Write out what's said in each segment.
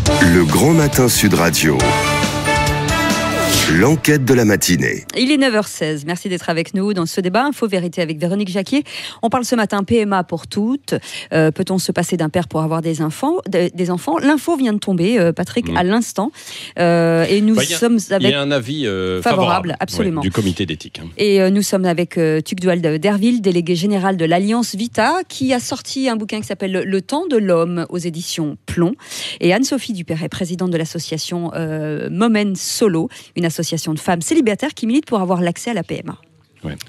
Le Grand Matin Sud Radio. L'enquête de la matinée. Il est 9h16. Merci d'être avec nous dans ce débat Info-Vérité avec Véronique Jacquier. On parle ce matin PMA pour toutes. Peut-on se passer d'un père pour avoir des enfants? L'info vient de tomber, Patrick, à l'instant. Et nous sommes avec... Il y a un avis favorable absolument. Du comité d'éthique. Et nous sommes avec Tugdual Derville, délégué général de l'Alliance Vita, qui a sorti un bouquin qui s'appelle Le temps de l'homme aux éditions Plomb. Et Anne-Sophie Dupéret, présidente de l'association Momen Solo, une association de femmes célibataires qui milite pour avoir l'accès à la PMA.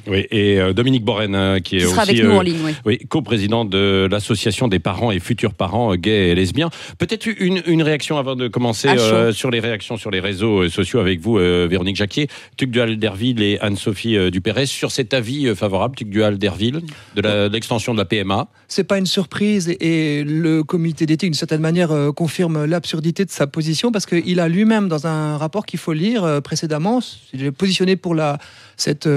Oui, et Dominique Borène, qui est sera aussi avec nous en ligne, coprésident de l'association des parents et futurs parents gays et lesbiens. Peut-être une réaction avant de commencer sur les réactions sur les réseaux sociaux avec vous, Véronique Jacquier, Tugdual Derville et Anne-Sophie Dupéret, sur cet avis favorable, Tugdual Derville, de l'extension de la PMA. C'est pas une surprise et le comité d'éthique, d'une certaine manière, confirme l'absurdité de sa position parce qu'il a lui-même, dans un rapport qu'il faut lire précédemment, il est positionné pour cet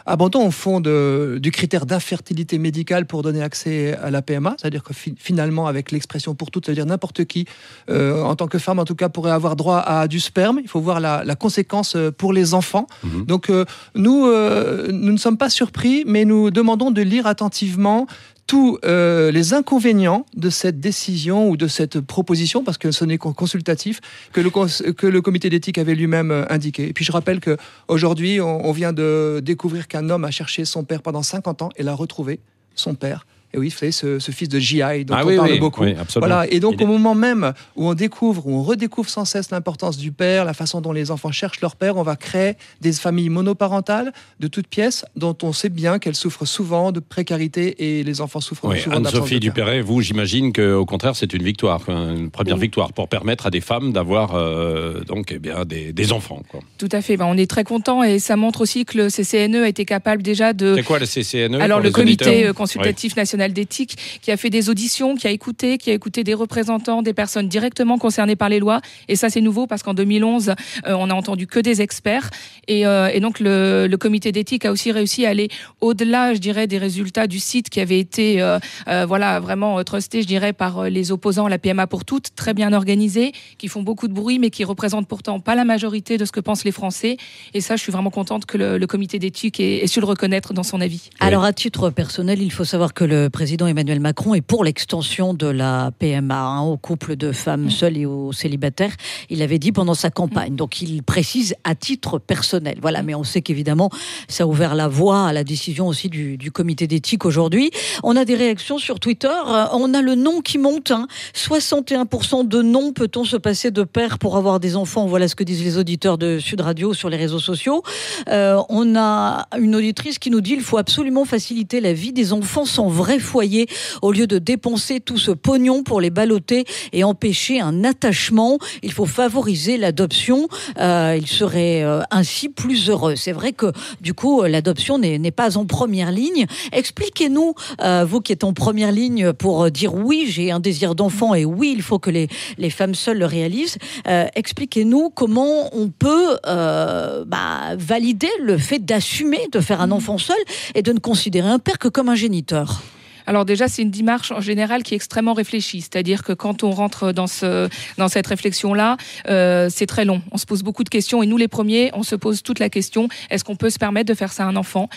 abandon au fond du critère d'infertilité médicale pour donner accès à la PMA, c'est-à-dire que finalement avec l'expression pour toutes, ça veut dire n'importe qui, en tant que femme en tout cas, pourrait avoir droit à du sperme. Il faut voir la conséquence pour les enfants. Donc nous ne sommes pas surpris, mais nous demandons de lire attentivement tous les inconvénients de cette décision ou de cette proposition, parce que ce n'est qu'en consultatif, que le comité d'éthique avait lui-même indiqué. Et puis je rappelle qu'aujourd'hui, on vient de découvrir qu'un homme a cherché son père pendant 50 ans et l'a retrouvé, son père. Et oui, vous savez, ce fils de G.I. dont on parle beaucoup. Oui, voilà. Et donc, au moment même où on redécouvre sans cesse l'importance du père, la façon dont les enfants cherchent leur père, on va créer des familles monoparentales de toutes pièces, dont on sait bien qu'elles souffrent souvent de précarité et les enfants souffrent souvent d'absence de père. Anne-Sophie Dupéret, vous, j'imagine qu'au contraire, c'est une victoire, une première victoire pour permettre à des femmes d'avoir des enfants. Quoi. Tout à fait. On est très contents et ça montre aussi que le CCNE a été capable déjà de... C'est quoi le CCNE? Alors, le comité consultatif national d'éthique, qui a fait des auditions, qui a écouté des représentants, des personnes directement concernées par les lois. Et ça, c'est nouveau parce qu'en 2011, on n'a entendu que des experts. Et donc, le comité d'éthique a aussi réussi à aller au-delà, je dirais, des résultats du site qui avait été vraiment trusté, je dirais, par les opposants à la PMA pour toutes, très bien organisé, qui font beaucoup de bruit, mais qui représentent pourtant pas la majorité de ce que pensent les Français. Et ça, je suis vraiment contente que le comité d'éthique ait su le reconnaître dans son avis. Alors, à titre personnel, il faut savoir que le président Emmanuel Macron est pour l'extension de la PMA aux couples de femmes seules et aux célibataires. Il l'avait dit pendant sa campagne. Donc, il précise à titre personnel. Voilà, mais on sait qu'évidemment, ça a ouvert la voie à la décision aussi du comité d'éthique aujourd'hui. On a des réactions sur Twitter. On a le non qui monte. 61% de non. Peut-on se passer de père pour avoir des enfants? Voilà ce que disent les auditeurs de Sud Radio sur les réseaux sociaux. On a une auditrice qui nous dit qu'il faut absolument faciliter la vie des enfants sans vrai foyer au lieu de dépenser tout ce pognon pour les balloter et empêcher un attachement. Il faut favoriser l'adoption. Ils seraient ainsi plus heureux. C'est vrai que du coup, l'adoption n'est pas en première ligne. Expliquez-nous, vous qui êtes en première ligne pour dire oui, j'ai un désir d'enfant et oui, il faut que les femmes seules le réalisent. Expliquez-nous comment on peut valider le fait d'assumer de faire un enfant seul et de ne considérer un père que comme un géniteur. Alors déjà, c'est une démarche en général qui est extrêmement réfléchie. C'est-à-dire que quand on rentre dans cette réflexion-là, c'est très long. On se pose beaucoup de questions et nous, les premiers, on se pose toute la question, est-ce qu'on peut se permettre de faire ça à un enfant?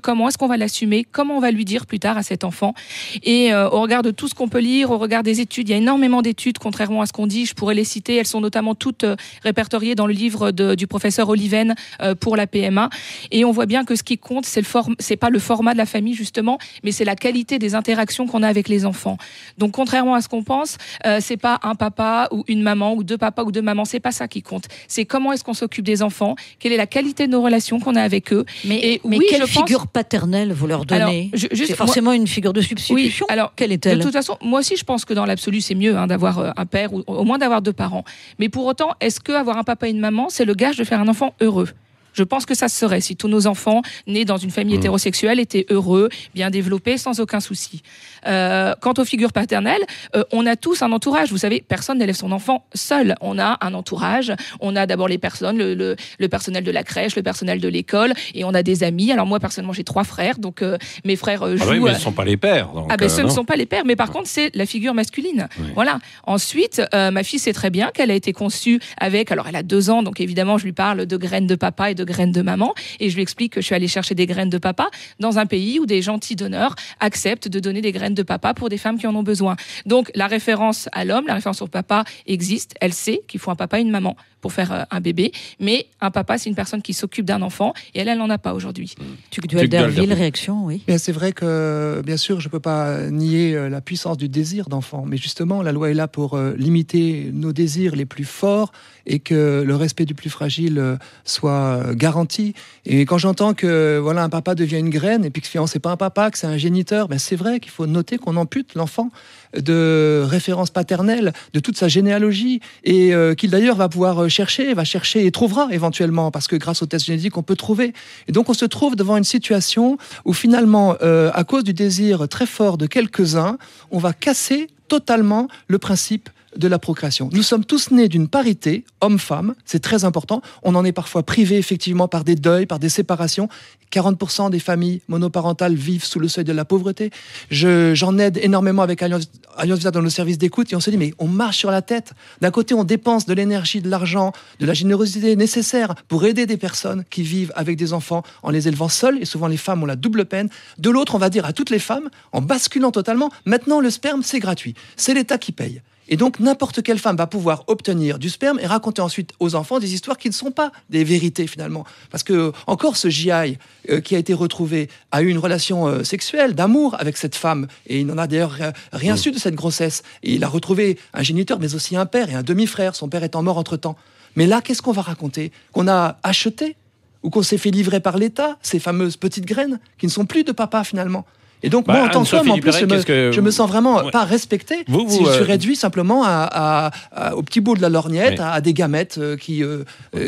Comment est-ce qu'on va l'assumer? Comment on va lui dire plus tard à cet enfant? Et au regard de tout ce qu'on peut lire, au regard des études, il y a énormément d'études, contrairement à ce qu'on dit, je pourrais les citer, elles sont notamment toutes répertoriées dans le livre du professeur Oliven pour la PMA. Et on voit bien que ce qui compte, c'est pas le format de la famille, justement, mais c'est la qualité des interactions qu'on a avec les enfants. Donc, contrairement à ce qu'on pense, c'est pas un papa ou une maman ou deux papas ou deux mamans, c'est pas ça qui compte. C'est comment est-ce qu'on s'occupe des enfants, quelle est la qualité de nos relations qu'on a avec eux. Mais quelle figure paternelle vous leur donnez? C'est forcément une figure de substitution. Oui, alors, quelle est-elle? De toute façon, moi aussi, je pense que dans l'absolu, c'est mieux d'avoir un père ou au moins d'avoir deux parents. Mais pour autant, est-ce qu'avoir un papa et une maman, c'est le gage de faire un enfant heureux? Je pense que ça se serait si tous nos enfants nés dans une famille hétérosexuelle étaient heureux, bien développés, sans aucun souci. Quant aux figures paternelles, on a tous un entourage. Vous savez, personne n'élève son enfant seul. On a un entourage. On a d'abord les personnes, le personnel de la crèche, le personnel de l'école, et on a des amis. Alors moi, personnellement, j'ai 3 frères, donc mes frères jouent... Ah oui, mais ce ne sont pas les pères. Donc, ce ne sont pas les pères, mais par contre, c'est la figure masculine. Oui. Voilà. Ensuite, ma fille sait très bien qu'elle a été conçue avec... Alors, elle a 2 ans, donc évidemment, je lui parle de graines de papa et de graines de maman, et je lui explique que je suis allée chercher des graines de papa dans un pays où des gentils donneurs acceptent de donner des graines de papa pour des femmes qui en ont besoin. Donc, la référence à l'homme, la référence au papa existe. Elle sait qu'il faut un papa et une maman pour faire un bébé, mais un papa, c'est une personne qui s'occupe d'un enfant, et elle n'en a pas aujourd'hui. Tuc Duhalder-Ville, réaction, oui. Bien, c'est vrai que, bien sûr, je ne peux pas nier la puissance du désir d'enfant, mais justement, la loi est là pour limiter nos désirs les plus forts et que le respect du plus fragile soit garanti. Et quand j'entends que voilà, un papa devient une graine et puis que finalement, c'est pas un papa, que c'est un géniteur, ben c'est vrai qu'il faut noter qu'on ampute l'enfant de référence paternelle, de toute sa généalogie, et qu'il d'ailleurs va pouvoir chercher et trouvera éventuellement, parce que grâce au test génétique, on peut trouver. Et donc on se trouve devant une situation où finalement, à cause du désir très fort de quelques-uns, on va casser totalement le principe de la procréation. Nous sommes tous nés d'une parité, homme-femme, c'est très important. On en est parfois privé effectivement par des deuils, par des séparations. 40% des familles monoparentales vivent sous le seuil de la pauvreté. J'en aide énormément avec Alliance Vita dans nos services d'écoute, et on se dit, mais on marche sur la tête. D'un côté, on dépense de l'énergie, de l'argent, de la générosité nécessaire pour aider des personnes qui vivent avec des enfants en les élevant seuls, et souvent les femmes ont la double peine. De l'autre, on va dire à toutes les femmes, en basculant totalement, maintenant le sperme, c'est gratuit. C'est l'État qui paye. Et donc, n'importe quelle femme va pouvoir obtenir du sperme et raconter ensuite aux enfants des histoires qui ne sont pas des vérités, finalement. Parce que, encore, ce GI qui a été retrouvé a eu une relation sexuelle, d'amour avec cette femme. Et il n'en a d'ailleurs rien su de cette grossesse. Et il a retrouvé un géniteur, mais aussi un père et un demi-frère, son père étant mort entre-temps. Mais là, qu'est-ce qu'on va raconter ? Qu'on a acheté ou qu'on s'est fait livrer par l'État, ces fameuses petites graines qui ne sont plus de papa, finalement. Et donc, moi, en tant qu'homme, en plus, je me sens vraiment pas respecté si je suis réduit simplement au petit bout de la lorgnette, à des gamètes qui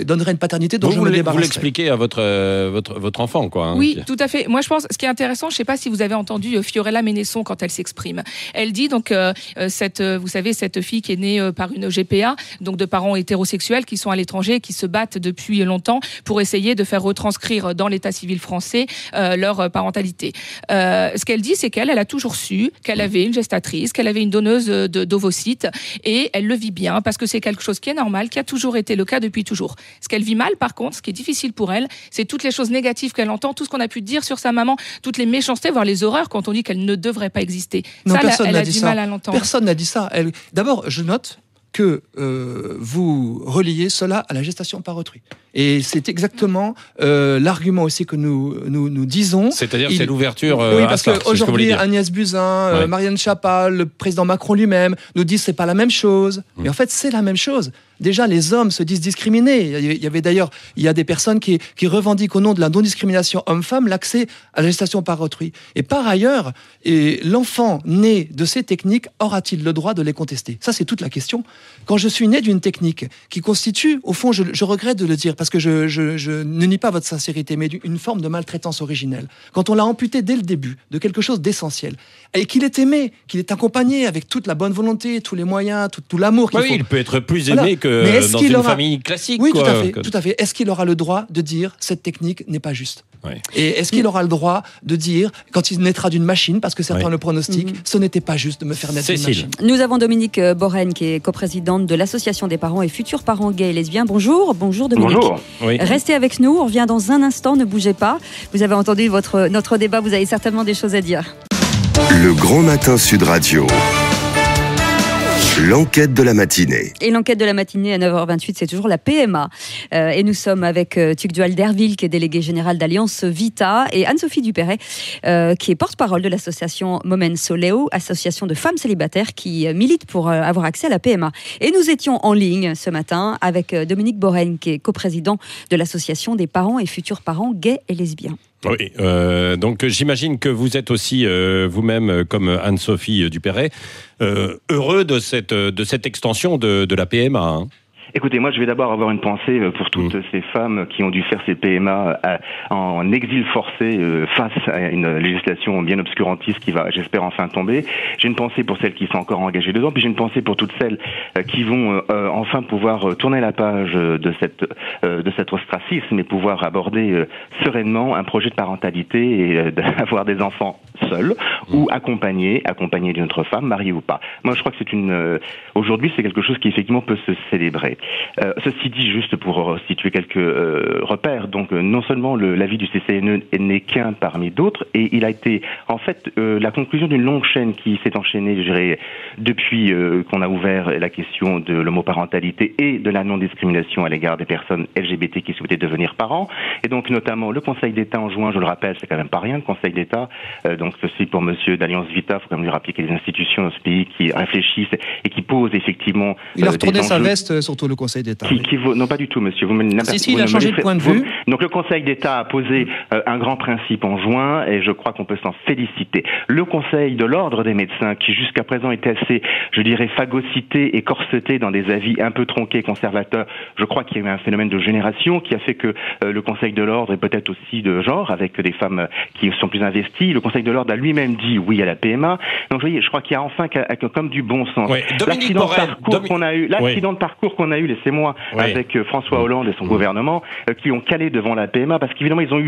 donneraient une paternité dont je me débarrasserais. Vous l'expliquez à votre enfant, quoi. Hein, oui, tout à fait. Moi, je pense, ce qui est intéressant, je ne sais pas si vous avez entendu Fiorella Ménesson quand elle s'exprime. Elle dit donc, vous savez, cette fille qui est née par une GPA, donc de parents hétérosexuels qui sont à l'étranger, qui se battent depuis longtemps pour essayer de faire retranscrire dans l'état civil français leur parentalité. Ce qu'elle dit, c'est qu'elle a toujours su qu'elle avait une gestatrice, qu'elle avait une donneuse d'ovocytes, et elle le vit bien parce que c'est quelque chose qui est normal, qui a toujours été le cas depuis toujours. Ce qu'elle vit mal, par contre, ce qui est difficile pour elle, c'est toutes les choses négatives qu'elle entend, tout ce qu'on a pu dire sur sa maman, toutes les méchancetés, voire les horreurs quand on dit qu'elle ne devrait pas exister. Non, ça, elle a du mal à l'entendre. Personne n'a dit ça. D'abord, je note que vous reliez cela à la gestation par autrui. Et c'est exactement l'argument aussi que nous disons. C'est-à-dire c'est l'ouverture oui, parce à ça, qu'aujourd'hui, Agnès Buzyn, Marianne Chapal, le président Macron lui-même nous disent que ce n'est pas la même chose. Mais en fait, c'est la même chose. Déjà, les hommes se disent discriminés. Il y a des personnes qui revendiquent au nom de la non-discrimination homme-femme l'accès à la gestation par autrui. Et par ailleurs, l'enfant né de ces techniques aura-t-il le droit de les contester ? Ça, c'est toute la question. Quand je suis né d'une technique qui constitue, au fond, je regrette de le dire, parce que je ne nie pas votre sincérité, mais une forme de maltraitance originelle. Quand on l'a amputé dès le début de quelque chose d'essentiel, et qu'il est aimé, qu'il est accompagné avec toute la bonne volonté, tous les moyens, tout l'amour qu'il faut. Oui, il peut être plus aimé que dans une famille classique. Oui, tout à fait. Est-ce qu'il aura le droit de dire cette technique n'est pas juste ? Ouais. Et est-ce qu'il aura le droit de dire, quand il naîtra d'une machine, parce que certains le pronostiquent, ce n'était pas juste de me faire naître d'une machine. Nous avons Dominique Borène, qui est coprésidente de l'Association des parents et futurs parents gays et lesbiens. Bonjour Dominique. Bonjour. Oui. Restez avec nous, on revient dans un instant, ne bougez pas. Vous avez entendu notre débat, vous avez certainement des choses à dire. Le Grand Matin Sud Radio. L'enquête de la matinée. Et l'enquête de la matinée à 9h28, c'est toujours la PMA. Et nous sommes avec Tuc Duhalder-Ville, qui est délégué général d'Alliance Vita, et Anne-Sophie Dupéret, qui est porte-parole de l'association Momen Soleo, association de femmes célibataires qui milite pour avoir accès à la PMA. Et nous étions en ligne ce matin avec Dominique Borène, qui est coprésident de l'association des parents et futurs parents gays et lesbiens. Oui, donc j'imagine que vous êtes aussi vous-même, comme Anne-Sophie Dupéret, heureux de cette extension de la PMA. Hein. Écoutez, moi je vais d'abord avoir une pensée pour toutes ces femmes qui ont dû faire ces PMA en exil forcé face à une législation bien obscurantiste qui va, j'espère, enfin tomber. J'ai une pensée pour celles qui sont encore engagées dedans, puis j'ai une pensée pour toutes celles qui vont enfin pouvoir tourner la page de cet ostracisme et pouvoir aborder sereinement un projet de parentalité et d'avoir des enfants seuls ou accompagnés d'une autre femme, mariée ou pas. Moi je crois que aujourd'hui c'est quelque chose qui effectivement peut se célébrer. Ceci dit, juste pour situer quelques repères, donc non seulement l'avis du CCNE n'est qu'un parmi d'autres, et il a été en fait la conclusion d'une longue chaîne qui s'est enchaînée, je dirais, depuis qu'on a ouvert la question de l'homoparentalité et de la non-discrimination à l'égard des personnes LGBT qui souhaitaient devenir parents, et donc notamment le Conseil d'État en juin, je le rappelle, c'est quand même pas rien, le Conseil d'État, donc ceci pour monsieur d'Alliance Vita, il faut quand même lui rappeler qu'il y a des institutions dans ce pays qui réfléchissent et qui posent effectivement il a retourné sa veste, surtout le Conseil d'État. Non, pas du tout, monsieur. Il a changé de point de vue. Donc le Conseil d'État a posé un grand principe en juin, et je crois qu'on peut s'en féliciter. Le Conseil de l'Ordre des médecins, qui jusqu'à présent était assez, je dirais, phagocyté et corseté dans des avis un peu tronqués, conservateurs, je crois qu'il y a eu un phénomène de génération qui a fait que le Conseil de l'Ordre est peut-être aussi de genre, avec des femmes qui sont plus investies. Le Conseil de l'Ordre a lui-même dit oui à la PMA. Donc vous voyez, je crois qu'il y a enfin comme du bon sens. Ouais. L'accident de parcours qu'on a eu, laissez-moi, avec François Hollande et son gouvernement, qui ont calé devant la PMA, parce qu'évidemment ils ont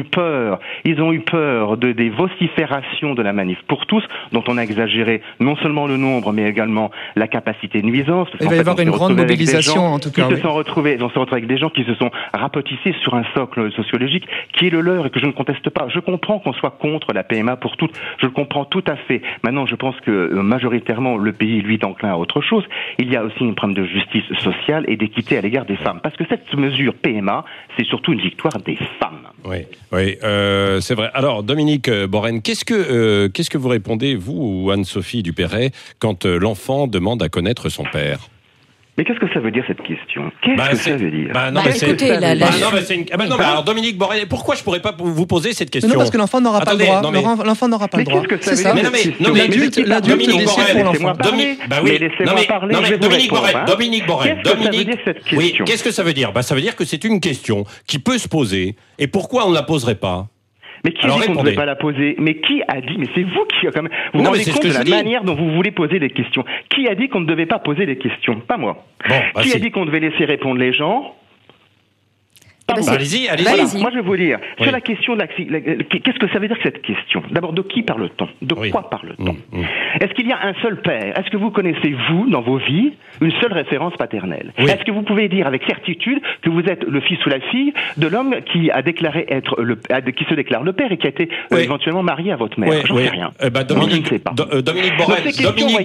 eu peur des vociférations de la manif pour tous, dont on a exagéré non seulement le nombre, mais également la capacité de nuisance. Il va y avoir une grande mobilisation, en tout cas. Ils se sont retrouvés avec des gens qui se sont rapetissés sur un socle sociologique qui est le leur et que je ne conteste pas. Je comprends qu'on soit contre la PMA pour toutes, je le comprends tout à fait. Maintenant, je pense que majoritairement le pays, lui, est enclin à autre chose. Il y a aussi un problème de justice sociale et d'équité à l'égard des femmes. Parce que cette mesure PMA, c'est surtout une victoire des femmes. Oui, c'est vrai. Alors, Dominique Borren, qu'est-ce que vous répondez, vous ou Anne-Sophie Dupéret, quand l'enfant demande à connaître son père ? Mais qu'est-ce que ça veut dire, cette question ? Qu'est-ce que ça veut dire ? Alors, Dominique Borren, pourquoi je ne pourrais pas vous poser cette question ? Non, parce que l'enfant n'aura pas le droit. L'enfant n'aura pas le droit. Qu'est-ce que ça veut dire ? L'adulte décide pour l'enfant. Dominique Borren, qu'est-ce que ça veut dire ? Ça veut dire que c'est une question qui peut se poser. Et pourquoi on ne la poserait pas ? Mais qui a dit qu'on ne devait pas la poser ? Mais qui a dit ? Mais c'est vous qui, quand même, vous vous rendez compte de la manière dont vous voulez poser des questions. Qui a dit qu'on ne devait pas poser des questions ? Pas moi. Qui a dit qu'on devait laisser répondre les gens ? Allez-y. Voilà, moi je vais vous dire, sur la question de qu'est-ce que ça veut dire que cette question ? D'abord, de qui parle-t-on ? De quoi parle-t-on ? Est-ce qu'il y a un seul père ? Est-ce que vous connaissez, vous, dans vos vies, une seule référence paternelle ? Est-ce que vous pouvez dire avec certitude que vous êtes le fils ou la fille de l'homme qui a déclaré qui se déclare le père et qui a été éventuellement marié à votre mère ? J'en sais rien. Dominique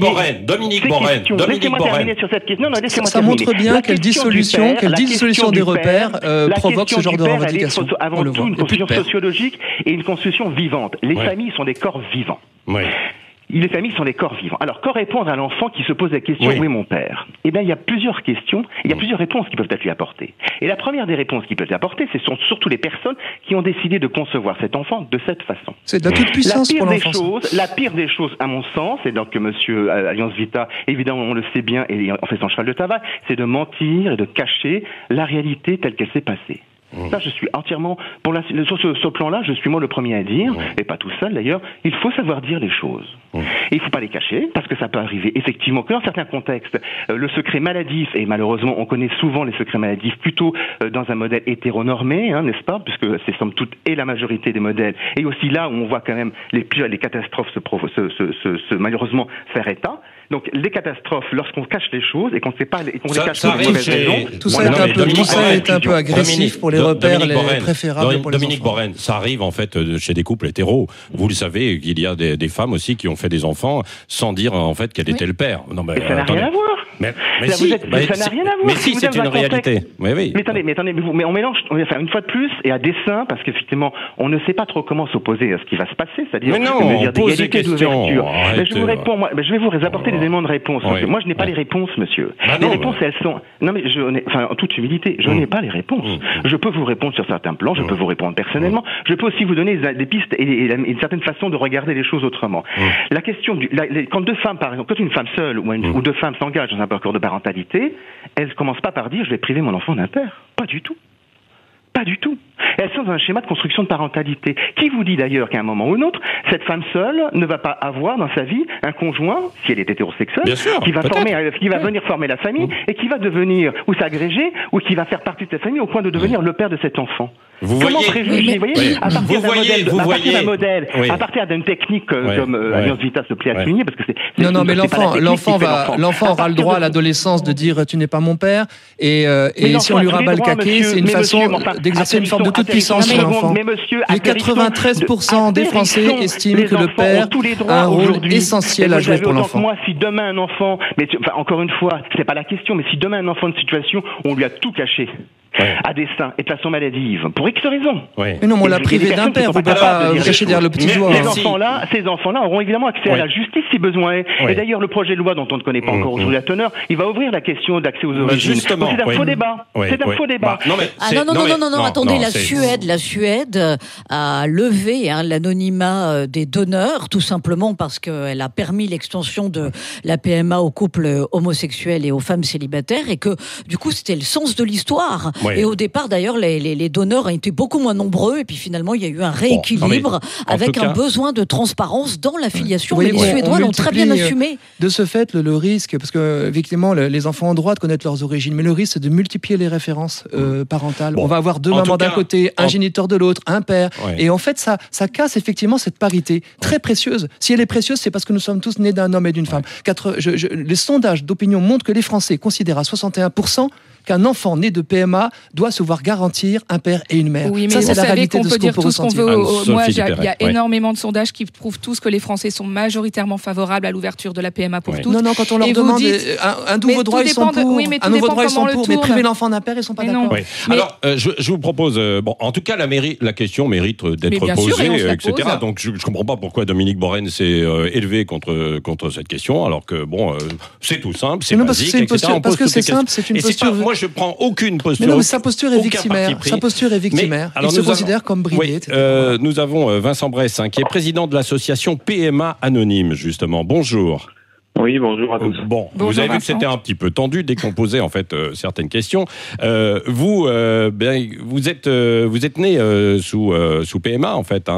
Borren. Terminer sur cette question. Ça montre bien quelle dissolution des repères provoque ce genre de revendication. Avant tout, une construction sociologique et une construction vivante. Les familles sont des corps vivants. Les familles sont des corps vivants. Alors, qu'en répondre à l'enfant qui se pose la question « Où est mon père ?» Eh bien, il y a plusieurs questions, il y a plusieurs réponses qui peuvent être lui apportées. Et la première des réponses qui peuvent lui apporter, ce sont surtout les personnes qui ont décidé de concevoir cet enfant de cette façon. C'est de la toute puissance pour l'enfant. La pire des choses, à mon sens, et donc monsieur Alliance Vita, évidemment, on le sait bien, et on fait son cheval de travail, c'est de mentir et de cacher la réalité telle qu'elle s'est passée. Ça, je suis entièrement, sur ce plan-là, je suis moi le premier à dire, et pas tout seul d'ailleurs, il faut savoir dire les choses. Et il ne faut pas les cacher, parce que ça peut arriver effectivement que dans certains contextes, le secret maladif, et malheureusement on connaît souvent les secrets maladifs plutôt dans un modèle hétéronormé, n'est-ce pas, puisque c'est somme toute et la majorité des modèles, et aussi là où on voit quand même les catastrophes se malheureusement faire état. Donc les catastrophes, lorsqu'on cache les choses et qu'on ne sait pas, et qu'on les cache pour les mauvaises raisons. Tout ça est un peu agressif pour les repères les préférables pour les Dominique Borren, ça arrive en fait chez des couples hétéros. Vous le savez, il y a des femmes aussi qui ont fait des enfants sans dire en fait quel était le père. Non, mais ça n'a rien à voir. Mais ça n'a rien à voir. Mais si, c'est une réalité. Mais attendez, mais on mélange, une fois de plus, et à dessein, parce qu'effectivement, on ne sait pas trop comment s'opposer à ce qui va se passer, c'est-à-dire une mesure d'égalité, d'ouverture. Mais je vous réponds, je vais vous apporter des éléments de réponse. Moi, je n'ai pas les réponses, monsieur. Les réponses, elles sont... Non, mais en toute humilité, je n'ai pas les réponses. Je peux vous répondre sur certains plans, je peux vous répondre personnellement, je peux aussi vous donner des pistes et une certaine façon de regarder les choses autrement. La question quand deux femmes, par exemple, quand une femme seule ou deux femmes s'engagent dans un accord de parentalité, elles ne commencent pas par dire « je vais priver mon enfant d'un père ». Pas du tout. Pas du tout. Elles sont dans un schéma de construction de parentalité. Qui vous dit d'ailleurs qu'à un moment ou un autre, cette femme seule ne va pas avoir dans sa vie un conjoint, si elle est hétérosexuelle, qui va venir former la famille et qui va devenir ou s'agréger ou qui va faire partie de cette famille au point de devenir le père de cet enfant. Vous voyez, à partir d'un modèle, à partir d'une technique comme Alliance Vita se plaît à souligner, parce que c'est non, mais l'enfant aura le droit à l'adolescence de dire tu n'es pas mon père, et si on lui rabat le caquet, c'est une façon d'exercer une forme de toute puissance sur l'enfant. Les 93% des Français estiment que le père a un rôle essentiel à jouer pour l'enfant. Moi, si demain un enfant, encore une fois, c'est pas la question, mais si demain un enfant de situation, on lui a tout caché. À dessein et de façon maladive, pour X raisons. Mais non, mais on l'a privé d'un père, vous ne pouvez pas cacher derrière le petit doigt. Ces enfants-là auront évidemment accès à la justice si besoin est. Et d'ailleurs, le projet de loi dont on ne connaît pas encore aujourd'hui la teneur, il va ouvrir la question d'accès aux origines. C'est un faux débat. C'est un faux débat. Non, attendez, la Suède a levé l'anonymat des donneurs, tout simplement parce qu'elle a permis l'extension de la PMA aux couples homosexuels et aux femmes célibataires, et que du coup c'était le sens de l'histoire. Et au départ, d'ailleurs, les donneurs ont été beaucoup moins nombreux. Et puis finalement, il y a eu un rééquilibre avec un besoin de transparence dans la filiation. Mais les Suédois l'ont très bien assumé. De ce fait, le risque, parce que effectivement, les enfants ont droit de connaître leurs origines, mais le risque, c'est de multiplier les références parentales. On va avoir deux mamans d'un côté, un géniteur de l'autre, un père. Et en fait, ça casse effectivement cette parité très précieuse. Si elle est précieuse, c'est parce que nous sommes tous nés d'un homme et d'une femme. Les sondages d'opinion montrent que les Français considèrent à 61% qu'un enfant né de PMA doit se voir garantir un père et une mère. Oui, mais ça, c'est la réalité qu'on de peut ce dire qu'on tout ce qu'on ressentir. veut. Moi, il y a énormément de sondages qui prouvent tous que les Français sont majoritairement favorables à l'ouverture de la PMA pour tous. Non, quand on leur demande un nouveau droit, ils sont pour. Un nouveau droit, ils sont pour. Mais priver l'enfant d'un père, ils sont pas d'accord. Alors, je vous propose. En tout cas, la question mérite d'être posée, etc. Donc, je comprends pas pourquoi Dominique Borren s'est élevé contre cette question, alors que c'est tout simple, c'est basique, etc. Parce que c'est simple, c'est une posture. Moi, je prends aucune posture. Mais non, mais sa posture est victimaire. Il se considère comme bridé. Nous avons Vincent Bresse, qui est président de l'association PMA Anonyme, justement. Bonjour. Oui, bonjour à tous. Bonjour, vous avez vu que c'était un petit peu tendu dès qu'on posait en fait certaines questions. Vous êtes né sous PMA en fait,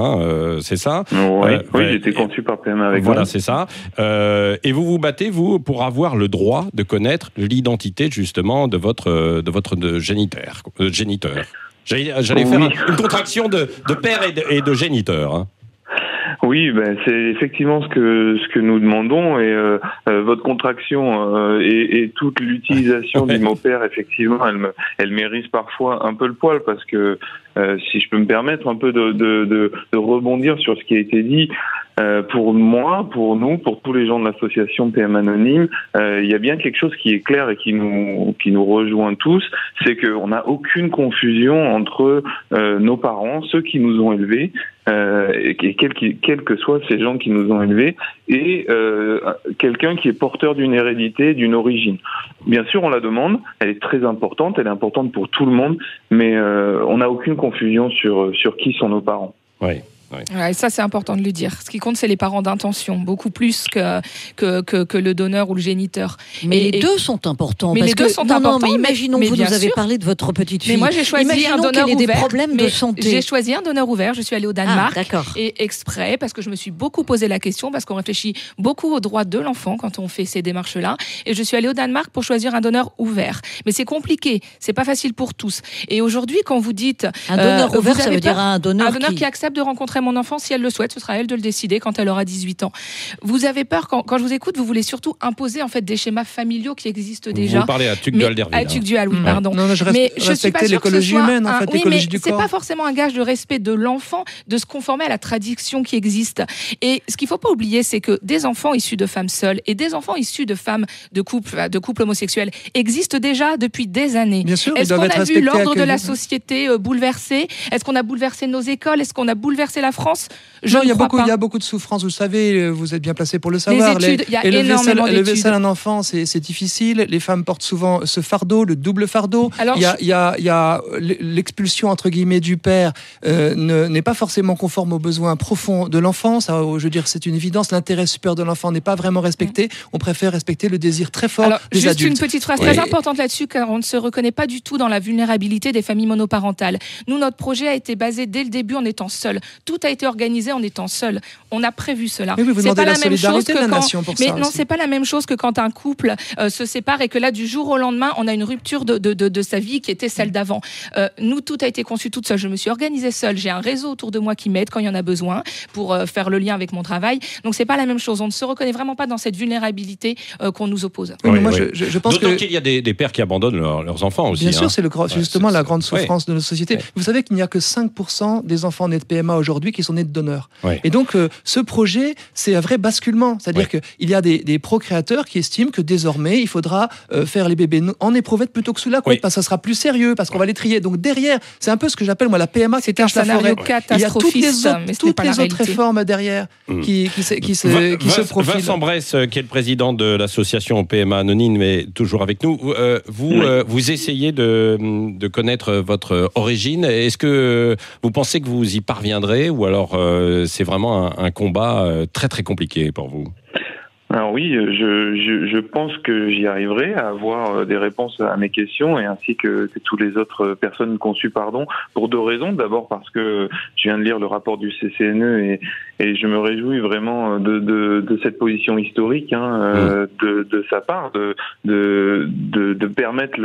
c'est ça? Oui, j'ai été conçu par PMA avec voilà, c'est ça. Et vous vous battez pour avoir le droit de connaître l'identité justement de votre géniteur. J'allais faire une contraction de père et de géniteur. Oui, c'est effectivement ce que nous demandons, et votre contraction et toute l'utilisation du mot père, effectivement, elle mérite parfois un peu le poil, parce que si je peux me permettre un peu de rebondir sur ce qui a été dit, pour moi, pour nous, pour tous les gens de l'association PM Anonyme, il y a bien quelque chose qui est clair et qui nous rejoint tous, c'est qu'on n'a aucune confusion entre nos parents, ceux qui nous ont élevés, et quels que soient ces gens qui nous ont élevés, et quelqu'un qui est porteur d'une hérédité, d'une origine. Bien sûr, on la demande, elle est très importante, elle est importante pour tout le monde, mais on n'a aucune confusion sur qui sont nos parents. Oui. Ouais, et ça, c'est important de le dire. Ce qui compte, c'est les parents d'intention, beaucoup plus que le donneur ou le géniteur. Mais les deux sont importants. Mais les deux sont importants. Mais imaginons que vous nous avez parlé de votre petite fille. Mais moi, j'ai choisi un donneur ouvert. Des problèmes de santé. J'ai choisi un donneur ouvert. Je suis allée au Danemark. D'accord. Et exprès, parce que je me suis beaucoup posé la question, parce qu'on réfléchit beaucoup aux droits de l'enfant quand on fait ces démarches-là. Et je suis allée au Danemark pour choisir un donneur ouvert. Mais c'est compliqué. C'est pas facile pour tous. Et aujourd'hui, quand vous dites un donneur ouvert, ça veut dire un donneur qui accepte de rencontrer mon enfant si elle le souhaite, ce sera à elle de le décider quand elle aura 18 ans. Vous avez peur, quand je vous écoute, vous voulez surtout imposer en fait des schémas familiaux qui existent déjà. Vous parlez à Tugdual Derville. À Tugdual, oui, pardon. Non, je respecte l'écologie humaine, en fait, l'écologie du corps. C'est pas forcément un gage de respect de l'enfant de se conformer à la tradition qui existe. Et ce qu'il faut pas oublier, c'est que des enfants issus de femmes seules et des enfants issus de femmes de couples homosexuels existent déjà depuis des années. Bien sûr, est-ce qu'on a vu l'ordre de la société bouleversé? Est-ce qu'on a bouleversé nos écoles? Est-ce qu'on a bouleversé la France, il y a beaucoup de souffrance. Vous savez, vous êtes bien placé pour le savoir. Les études, il y a énormément d'études. Élever seul un enfant, c'est difficile. Les femmes portent souvent ce fardeau, le double fardeau. Alors, il y a l'expulsion entre guillemets du père n'est pas forcément conforme aux besoins profonds de l'enfant. Ça, je veux dire, c'est une évidence. L'intérêt supérieur de l'enfant n'est pas vraiment respecté. On préfère respecter le désir très fort des adultes. Juste une petite phrase très importante là-dessus, car on ne se reconnaît pas du tout dans la vulnérabilité des familles monoparentales. Nous, notre projet a été basé dès le début en étant seul. Tout a été organisé en étant seul. On a prévu cela. Mais oui, vous demandez la solidarité de la nation pour ça. Mais non, c'est pas la même chose que quand un couple se sépare et que là, du jour au lendemain, on a une rupture de sa vie qui était celle d'avant. Nous, tout a été conçu toute seule. Je me suis organisée seule. J'ai un réseau autour de moi qui m'aide quand il y en a besoin pour faire le lien avec mon travail. Donc, c'est pas la même chose. On ne se reconnaît vraiment pas dans cette vulnérabilité qu'on nous oppose. Oui, moi, je pense d'autant qu'il y a des pères qui abandonnent leurs enfants aussi. Bien sûr, c'est justement la grande souffrance de notre société. Vous savez qu'il n'y a que 5% des enfants nés de PMA aujourd'hui qui sont nés de donneurs. Et donc, ce projet, c'est un vrai basculement. C'est-à-dire qu'il y a des procréateurs qui estiment que désormais, il faudra faire les bébés en éprouvette plutôt que sous la couette, parce que ça sera plus sérieux, parce qu'on va les trier. Donc derrière, c'est un peu ce que j'appelle moi la PMA qui cache la forêt. Il y a toutes les autres réformes derrière qui se profilent. Vincent Bresse, qui est le président de l'association PMA Anonyme, est toujours avec nous. Vous essayez de connaître votre origine. Est-ce que vous pensez que vous y parviendrez, ou alors c'est vraiment un combat très très compliqué pour vous? Alors oui, je pense que j'y arriverai à avoir des réponses à mes questions, et ainsi que toutes les autres personnes conçues, pour deux raisons. D'abord parce que je viens de lire le rapport du CCNE et je me réjouis vraiment de cette position historique de sa part, de permettre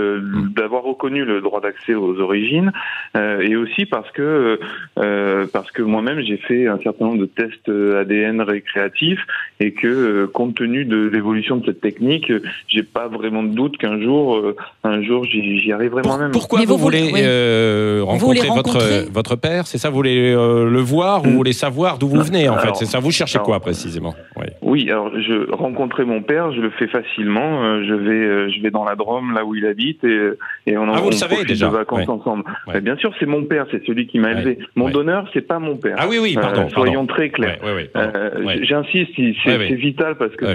d'avoir reconnu le droit d'accès aux origines, et aussi parce que moi-même j'ai fait un certain nombre de tests ADN récréatifs, et que compte tenu de l'évolution de cette technique, j'ai pas vraiment de doute qu'un jour j'y arriverai moi-même. Pourquoi vous voulez rencontrer votre père? C'est ça, vous voulez le voir, ou vous voulez savoir d'où vous venez en fait? C'est ça, vous cherchez quoi précisément? Oui, alors rencontrer mon père, je le fais facilement. Je vais dans la Drôme, là où il habite, et on vous le savez déjà de vacances ensemble. Bien sûr, c'est mon père, c'est celui qui m'a élevé. Mon donneur, c'est pas mon père. Ah oui, pardon. Soyons très clairs. J'insiste, c'est vital, parce que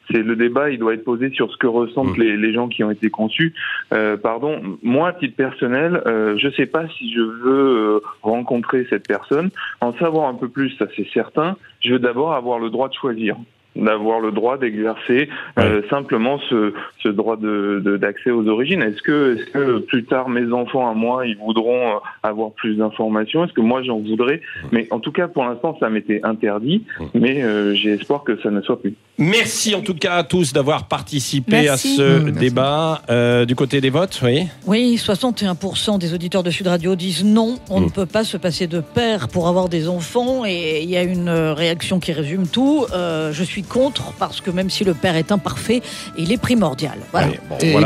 c'est le débat, il doit être posé sur ce que ressentent les gens qui ont été conçus. Moi, à titre personnel, je sais pas si je veux rencontrer cette personne. En savoir un peu plus, ça c'est certain. Je veux d'abord avoir le droit de choisir, d'avoir le droit d'exercer simplement ce droit d'accès aux origines. Est-ce que plus tard mes enfants à moi, ils voudront avoir plus d'informations? Est-ce que moi j'en voudrais? Mais en tout cas, pour l'instant, ça m'était interdit, mais j'ai espoir que ça ne soit plus. Merci en tout cas à tous d'avoir participé à ce débat. Du côté des votes, Oui, 61% des auditeurs de Sud Radio disent non, on ne peut pas se passer de père pour avoir des enfants, et il y a une réaction qui résume tout. Je suis contre, parce que même si le père est imparfait, il est primordial. Voilà.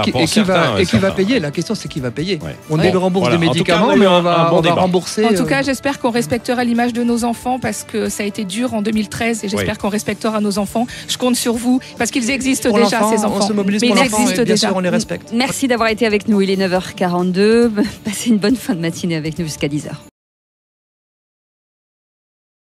Qui va payer? La question, c'est qui va payer. On rembourse des médicaments, mais on va rembourser. En tout cas, j'espère qu'on respectera l'image de nos enfants, parce que ça a été dur en 2013, et j'espère qu'on respectera nos enfants. Je compte sur vous, parce qu'ils existent déjà, ces enfants. On se mobilise pour l'enfant, et bien sûr, on les respecte. Merci d'avoir été avec nous. Il est 9h42. Passez une bonne fin de matinée avec nous jusqu'à 10h.